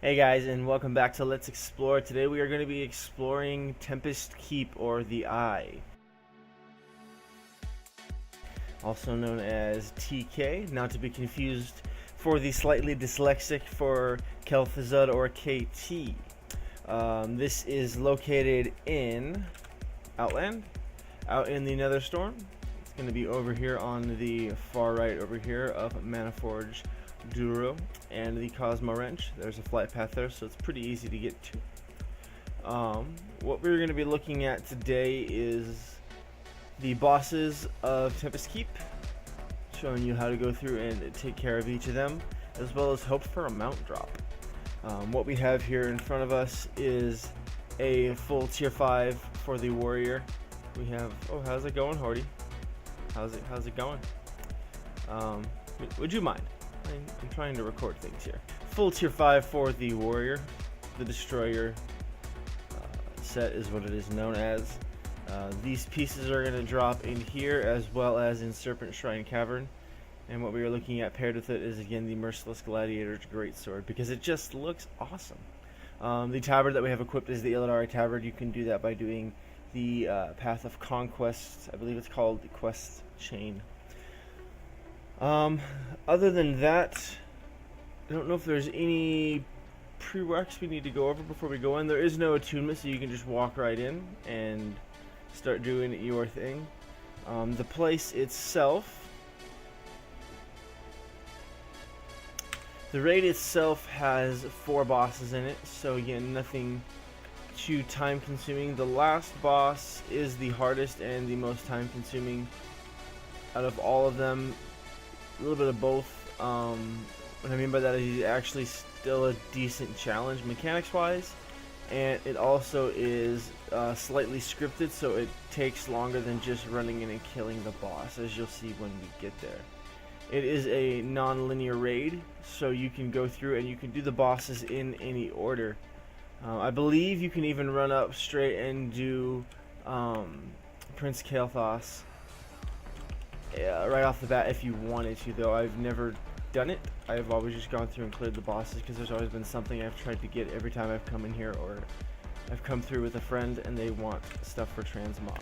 Hey guys, and welcome back to Let's Explore. Today we are going to be exploring Tempest Keep, or the Eye, also known as TK, not to be confused for the slightly dyslexic for Kael'Thas or KT. This is located in Outland, out in the Nether Storm. It's going to be over here on the far right over here of Manaforge Duro and the Cosmo Wrench. There's a flight path there, so it's pretty easy to get to. What we're going to be looking at today is the bosses of Tempest Keep, showing you how to go through and take care of each of them, as well as hope for a mount drop. What we have here in front of us is a full tier 5 for the warrior. We have, oh, how's it going, Horty? How's it going? Would you mind? I'm trying to record things here. Full tier 5 for the warrior. The destroyer set is what it is known as. These pieces are going to drop in here as well as in Serpent Shrine Cavern. And what we are looking at paired with it is again the Merciless Gladiator's Greatsword, because it just looks awesome. The tabard that we have equipped is the Illidari tabard. You can do that by doing the Path of Conquest. I believe it's called the Quest Chain. Other than that, I don't know if there's any prereqs we need to go over before we go in. There is no attunement, so you can just walk right in and start doing your thing. The place itself, the raid itself has 4 bosses in it, so again, nothing too time consuming. The last boss is the hardest and the most time consuming out of all of them. A little bit of both. What I mean by that is he's actually still a decent challenge mechanics wise, and it also is slightly scripted, so it takes longer than just running in and killing the boss, as you'll see when we get there. It is a non-linear raid, so you can go through and you can do the bosses in any order. I believe you can even run up straight and do Prince Kael'Thas right off the bat if you wanted to, though I've never done it. I've always just gone through and cleared the bosses, because there's always been something I've tried to get every time I've come in here, or I've come through with a friend and they want stuff for transmogs.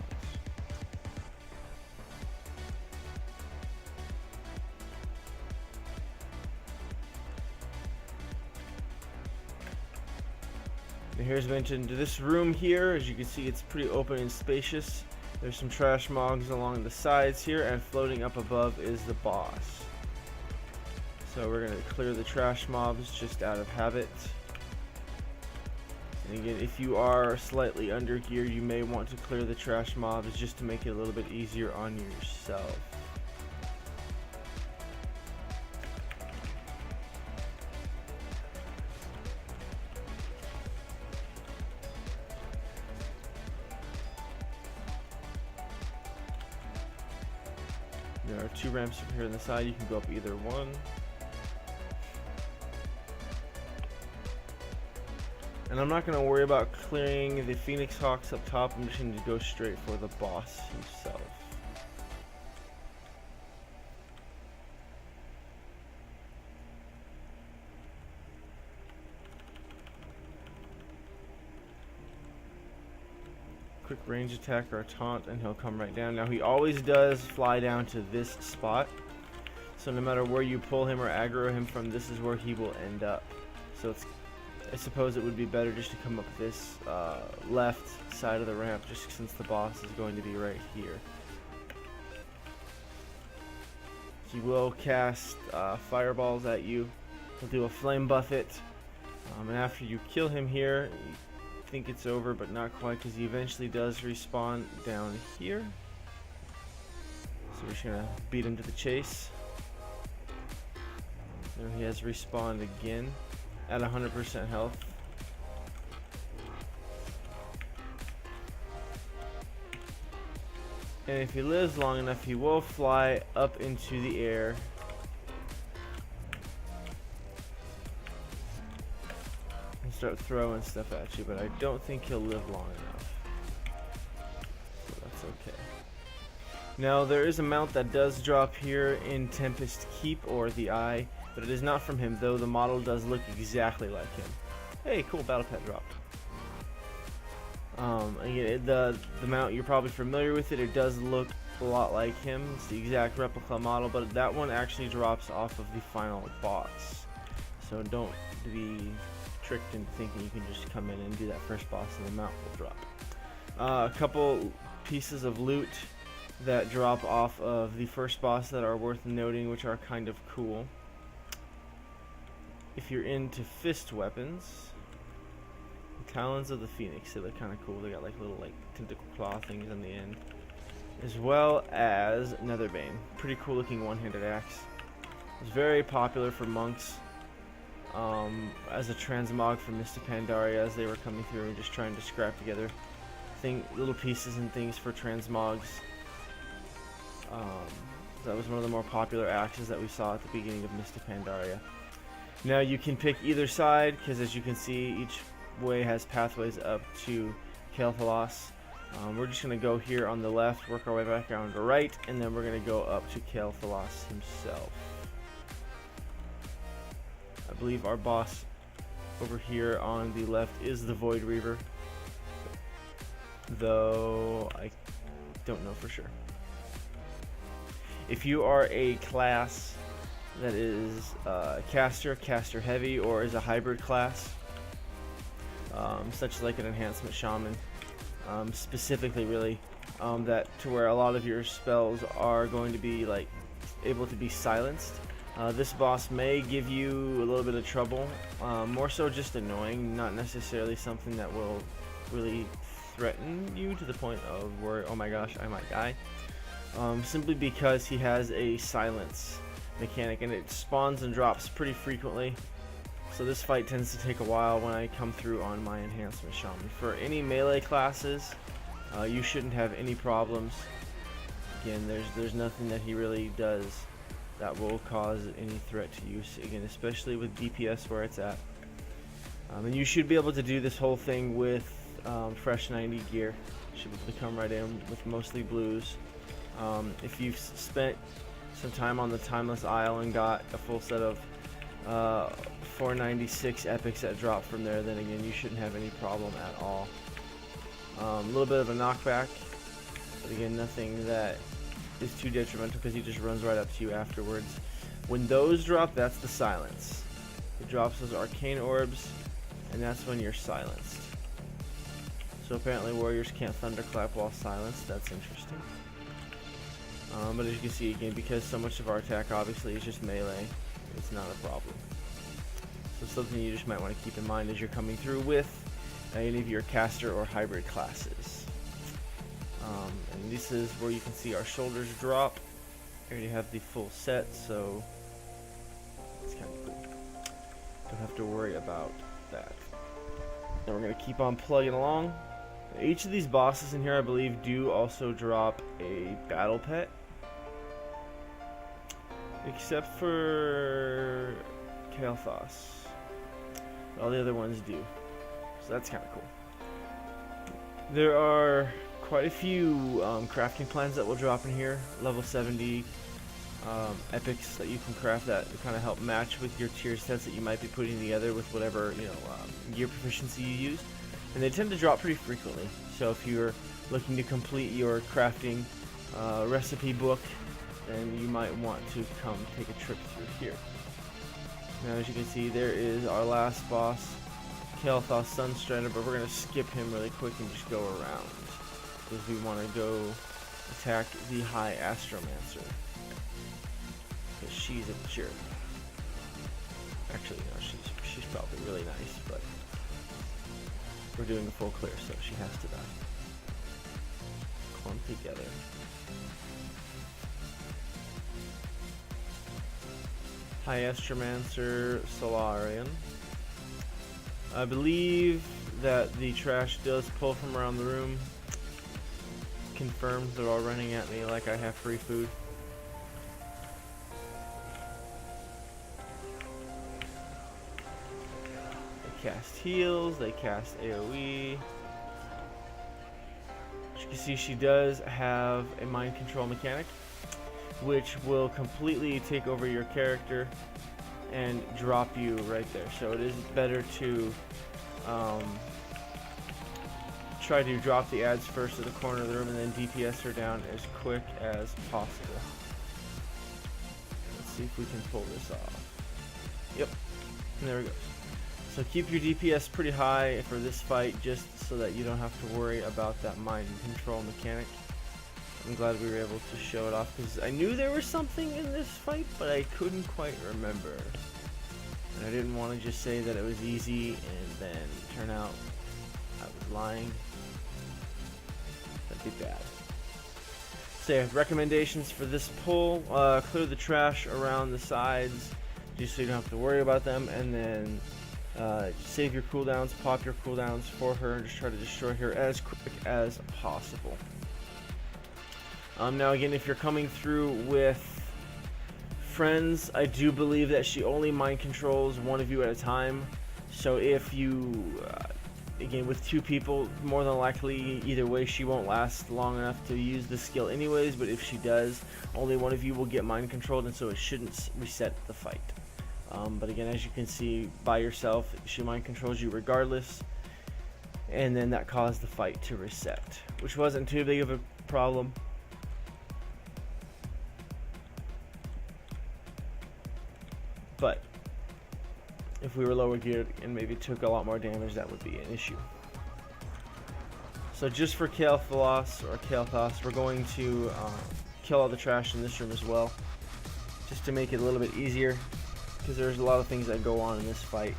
And here's mentioned this room here. As you can see, it's pretty open and spacious. There's some trash mogs along the sides here, and floating up above is the boss. So we're going to clear the trash mobs just out of habit. And again, if you are slightly under gear, you may want to clear the trash mobs just to make it a little bit easier on yourself. There are 2 ramps over here on the side. You can go up either one. And I'm not going to worry about clearing the Phoenix Hawks up top. I'm just going to go straight for the boss himself. Quick range attack or a taunt, and he'll come right down. Now he always does fly down to this spot, so no matter where you pull him or aggro him from, this is where he will end up. So I suppose it would be better just to come up this left side of the ramp, just since the boss is going to be right here. He will cast fireballs at you. He'll do a flame buffet, and after you kill him here, think it's over, but not quite, because he eventually does respawn down here. So we're just gonna beat him to the chase. There he has respawned again at 100% health. And if he lives long enough, he will fly up into the air start throwing stuff at you, but I don't think he'll live long enough, so that's okay. Now there is a mount that does drop here in Tempest Keep, or the Eye, but it is not from him, though the model does look exactly like him. Hey, cool, battle pet dropped. Again, the mount, you're probably familiar with it. It does look a lot like him. It's the exact replica model, but that one actually drops off of the final boss. So don't be tricked into thinking you can just come in and do that first boss and the mount will drop. A couple pieces of loot that drop off of the first boss that are worth noting, which are kind of cool. If you're into fist weapons, Talons of the Phoenix, they look kind of cool. They got like little tentacle claw things on the end, as well as Netherbane, pretty cool looking one-handed axe. It's very popular for monks as a transmog for Mist of Pandaria as they were coming through and just trying to scrap together little pieces and things for transmogs. That was one of the more popular axes that we saw at the beginning of Mist of Pandaria. Now you can pick either side, because as you can see, each way has pathways up to Kael'Thas. We're just going to go here on the left, work our way back around to the right, and then we're going to go up to Kael'Thas himself. I believe our boss over here on the left is the Void Reaver, though I don't know for sure. If you are a class that is caster heavy, or is a hybrid class, such as like an enhancement shaman, specifically really, that to where a lot of your spells are going to be like able to be silenced, this boss may give you a little bit of trouble, more so just annoying, not necessarily something that will really threaten you to the point of where, oh my gosh, I might die, simply because he has a silence mechanic and it spawns and drops pretty frequently. So this fight tends to take a while when I come through on my enhancement shaman. For any melee classes, you shouldn't have any problems. Again, there's nothing that he really does that will cause any threat to you. Again, especially with DPS where it's at. And you should be able to do this whole thing with fresh 90 gear. Should be able to come right in with mostly blues. If you've spent some time on the Timeless Isle and got a full set of 496 epics that drop from there, then again you shouldn't have any problem at all. A little bit of a knockback, but again nothing that is too detrimental because he just runs right up to you afterwards. When those drop, that's the silence. It drops those arcane orbs, and that's when you're silenced. So apparently warriors can't thunderclap while silenced. That's interesting. But as you can see, again, because so much of our attack obviously is just melee, it's not a problem. So something you just might want to keep in mind as you're coming through with any of your caster or hybrid classes. And this is where you can see our shoulders drop. I already have the full set, so it's kind of cool. Don't have to worry about that. And we're going to keep on plugging along. Each of these bosses in here, I believe, do also drop a battle pet. Except for Kael'Thas. All the other ones do. So that's kind of cool. There are quite a few crafting plans that will drop in here. Level 70 epics that you can craft that kind of help match with your tier sets that you might be putting together with whatever gear proficiency you use. And they tend to drop pretty frequently. So if you're looking to complete your crafting recipe book, then you might want to come take a trip through here. Now as you can see, there is our last boss, Kael'Thas Sunstrider, but we're going to skip him really quick and just go around, because we want to go attack the High Astromancer, because she's a jerk. Actually, no, she's probably really nice, but we're doing a full clear, so she has to die. Clump together. High Astromancer Solarian. I believe that the trash does pull from around the room. Confirms they're all running at me like I have free food. They cast heals, they cast AoE. As you can see, she does have a mind control mechanic, which will completely take over your character and drop you right there. So it is better to try to drop the adds first at the corner of the room and then DPS her down as quick as possible. Let's see if we can pull this off. Yep, and there we go. So keep your DPS pretty high for this fight, just so that you don't have to worry about that mind control mechanic. I'm glad we were able to show it off, because I knew there was something in this fight, but I couldn't quite remember. And I didn't want to just say that it was easy and then turn out I was lying. That'd be bad. So yeah, recommendations for this pull: clear the trash around the sides, just so you don't have to worry about them, and then save your cooldowns, pop your cooldowns for her, and just try to destroy her as quick as possible. Now again, if you're coming through with friends, I do believe that she only mind controls one of you at a time. So if you, again, with 2 people, more than likely, either way, she won't last long enough to use the skill anyways, but if she does, only one of you will get mind controlled, and so it shouldn't reset the fight. But again, as you can see, by yourself, she mind controls you regardless, and then that caused the fight to reset, which wasn't too big of a problem. But if we were lower geared and maybe took a lot more damage, that would be an issue. So just for Kael'Thas, we're going to kill all the trash in this room as well, just to make it a little bit easier, because there's a lot of things that go on in this fight.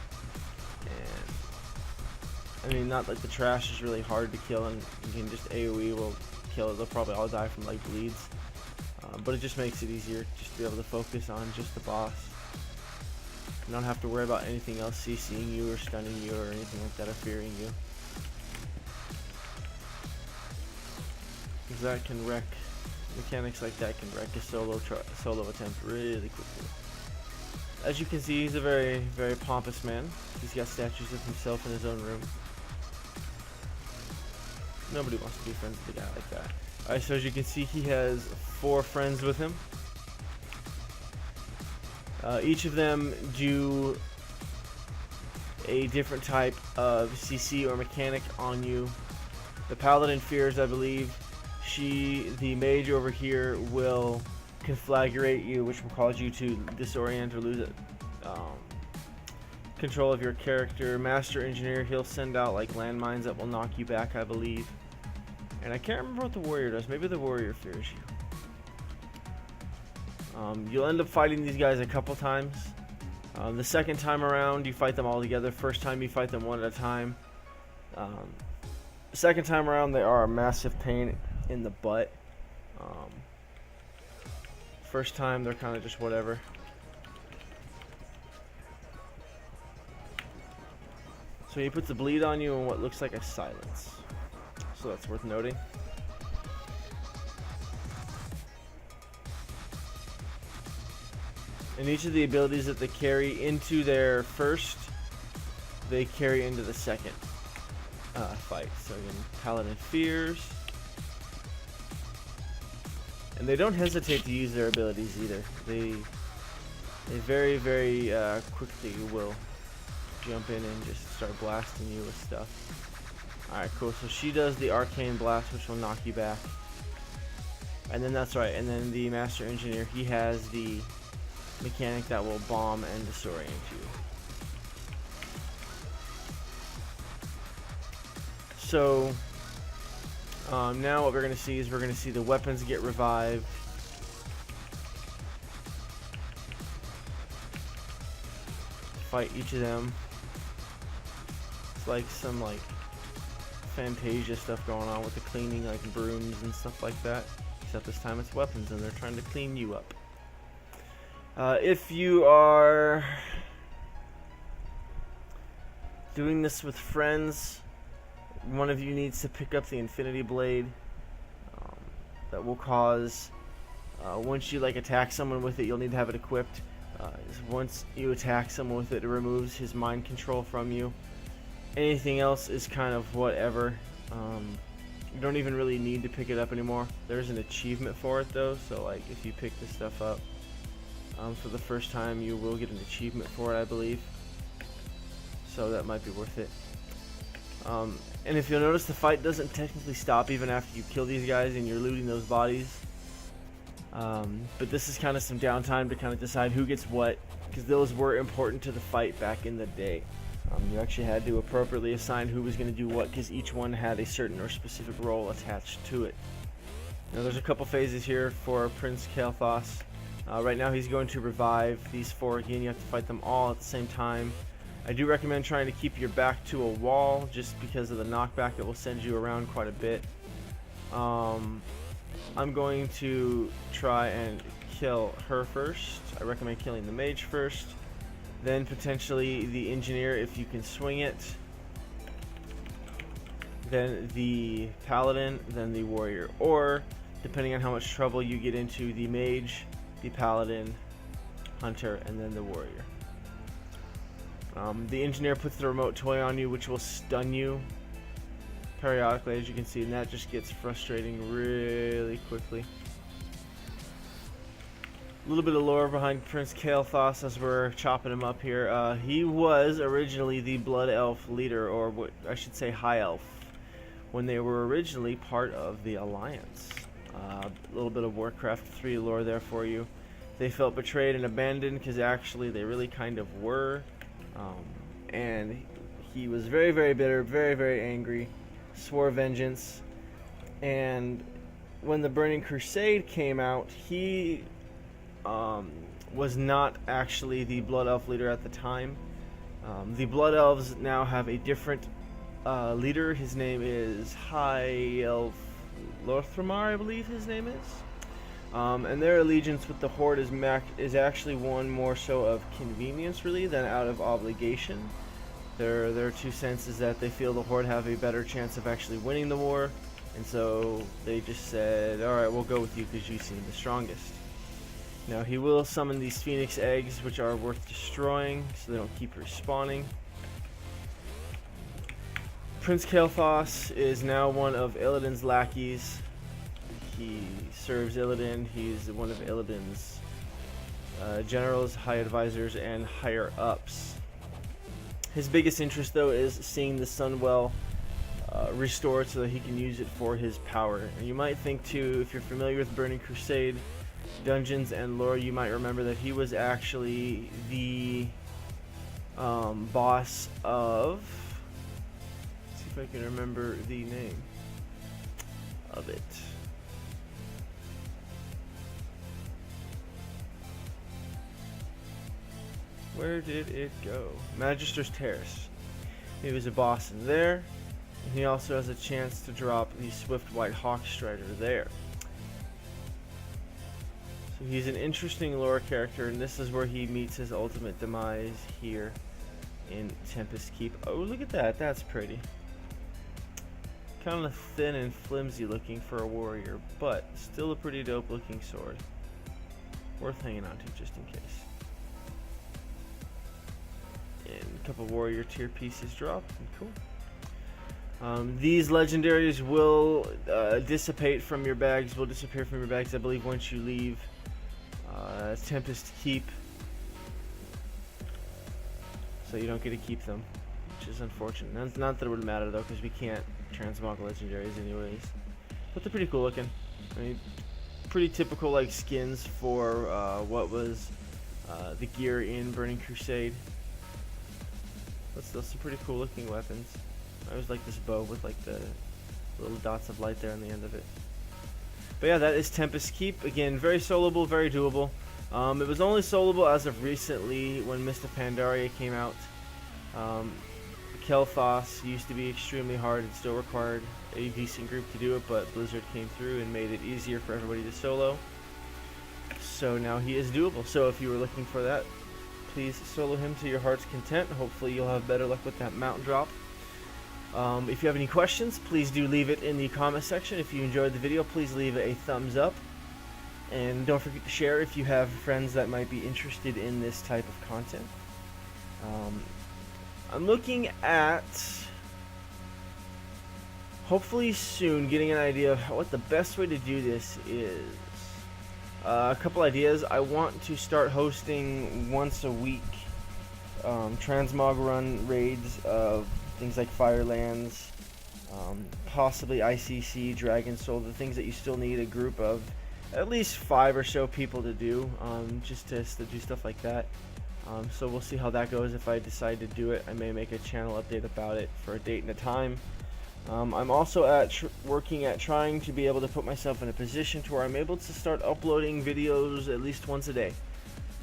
And I mean, not like the trash is really hard to kill, and you can just AoE will kill it. They'll probably all die from like bleeds, but it just makes it easier just to be able to focus on just the boss. You don't have to worry about anything else CCing you or stunning you or anything like that, or fearing you, because that can wreck, mechanics like that can wreck a solo attempt really quickly. As you can see, he's a very, very pompous man. He's got statues of himself in his own room. Nobody wants to be friends with a guy like that. Alright, so as you can see, he has 4 friends with him. Each of them do a different type of CC or mechanic on you. The Paladin fears, I believe, the mage over here will conflagrate you, which will cause you to disorient or lose control of your character. Master Engineer, he'll send out like landmines that will knock you back, I believe. And I can't remember what the Warrior does. Maybe the Warrior fears you. You'll end up fighting these guys a couple times. The second time around, you fight them all together. First time, you fight them one at a time. Second time around, they are a massive pain in the butt. First time, they're kind of just whatever. So he puts a bleed on you and what looks like a silence. So that's worth noting. And each of the abilities that they carry into their first, they carry into the second fight. So again, Paladin fears. And they don't hesitate to use their abilities either. They very, very quickly will jump in and just start blasting you with stuff. Alright, cool. So she does the Arcane Blast, which will knock you back. And then that's right. And then the Master Engineer, he has the mechanic that will bomb and disorient you. So now what we're going to see is we're going to see the weapons get revived. Fight each of them. It's like some like Fantasia stuff going on with the cleaning, like brooms and stuff like that. Except this time it's weapons and they're trying to clean you up. If you are doing this with friends, one of you needs to pick up the Infinity Blade. That will cause, once you like attack someone with it, you'll need to have it equipped. Once you attack someone with it, it removes his mind control from you. Anything else is kind of whatever. You don't even really need to pick it up anymore. There's an achievement for it though, so like if you pick this stuff up for the first time, you will get an achievement for it, I believe. So that might be worth it. And if you'll notice, the fight doesn't technically stop even after you kill these guys and you're looting those bodies. But this is kind of some downtime to kind of decide who gets what, because those were important to the fight back in the day. You actually had to appropriately assign who was going to do what, because each one had a certain or specific role attached to it. Now there's a couple phases here for Prince Kael'Thas. Right now he's going to revive these 4 again. You have to fight them all at the same time. I do recommend trying to keep your back to a wall, just because of the knockback. It will send you around quite a bit. I'm going to try and kill her first. I recommend killing the mage first, then potentially the engineer if you can swing it, then the paladin, then the warrior, or depending on how much trouble you get into, the mage, the paladin, hunter, and then the warrior. The engineer puts the remote toy on you, which will stun you periodically, as you can see, and that just gets frustrating really quickly. A little bit of lore behind Prince Kael'Thas as we're chopping him up here. He was originally the Blood Elf leader, or what I should say High Elf, when they were originally part of the Alliance. A little bit of Warcraft 3 lore there for you. They felt betrayed and abandoned, because actually they really kind of were. And he was very, very bitter, very, very angry, swore vengeance, and when the Burning Crusade came out, he was not actually the Blood Elf leader at the time. The Blood Elves now have a different leader. His name is High Elf Lorthramar, I believe his name is. And their allegiance with the Horde is actually one more so of convenience, really, than out of obligation. Their 2 cents is that they feel the Horde have a better chance of actually winning the war, and so they just said, alright, we'll go with you because you seem the strongest. Now he will summon these Phoenix eggs, which are worth destroying, so they don't keep respawning. Prince Kael'Thas is now one of Illidan's lackeys. He serves Illidan. He's one of Illidan's generals, high advisors, and higher ups. His biggest interest, though, is seeing the Sunwell restored so that he can use it for his power. And you might think, too, if you're familiar with Burning Crusade dungeons and lore, you might remember that he was actually the boss of... Let's see if I can remember the name of it. Where did it go? Magister's Terrace. He was a boss in there. And he also has a chance to drop the Swift White Hawk Strider there. So he's an interesting lore character, and this is where he meets his ultimate demise here in Tempest Keep. Oh, look at that. That's pretty. Kind of thin and flimsy looking for a warrior, but still a pretty dope looking sword. Worth hanging on to just in case. And a couple warrior tier pieces drop. Cool. These legendaries will dissipate from your bags, will disappear from your bags, I believe, once you leave Tempest Keep. So you don't get to keep them, which is unfortunate. Not that it would matter, though, because we can't transmog legendaries anyways. But they're pretty cool looking. I mean, pretty typical like skins for what was the gear in Burning Crusade. But still some pretty cool looking weapons. I always like this bow with like the little dots of light there on the end of it. But yeah, that is Tempest Keep. Again, very soloable, very doable. It was only soloable as of recently when Mist of Pandaria came out. Kael'Thas used to be extremely hard and still required a decent group to do it, but Blizzard came through and made it easier for everybody to solo. So now he is doable. So if you were looking for that, please solo him to your heart's content. Hopefully you'll have better luck with that mount drop. If you have any questions, please do leave it in the comment section. If you enjoyed the video, please leave it a thumbs up. And don't forget to share if you have friends that might be interested in this type of content. I'm looking at, hopefully soon, getting an idea of what the best way to do this is. A couple ideas. I want to start hosting once a week transmog run raids of things like Firelands, possibly ICC, Dragon Soul, the things that you still need a group of at least 5 or so people to do, just to do stuff like that. So we'll see how that goes. If I decide to do it, I may make a channel update about it for a date and a time. I'm also working at trying to be able to put myself in a position to where I'm able to start uploading videos at least once a day.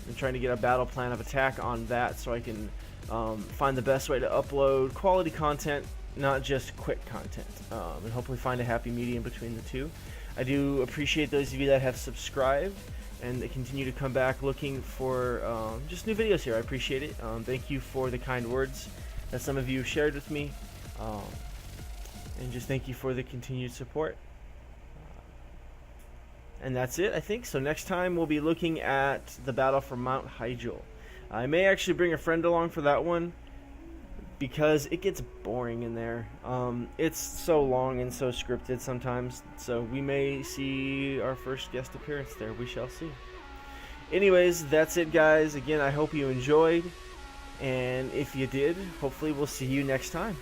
I'm trying to get a battle plan of attack on that so I can find the best way to upload quality content, not just quick content, and hopefully find a happy medium between the two. I do appreciate those of you that have subscribed and that continue to come back looking for just new videos here. I appreciate it. Thank you for the kind words that some of you shared with me, and just thank you for the continued support. And that's it, I think. So next time we'll be looking at the battle for Mount Hyjal. I may actually bring a friend along for that one, because it gets boring in there. It's so long and so scripted sometimes, so we may see our first guest appearance there. We shall see. Anyways, that's it, guys. Again, I hope you enjoyed, and if you did, hopefully we'll see you next time.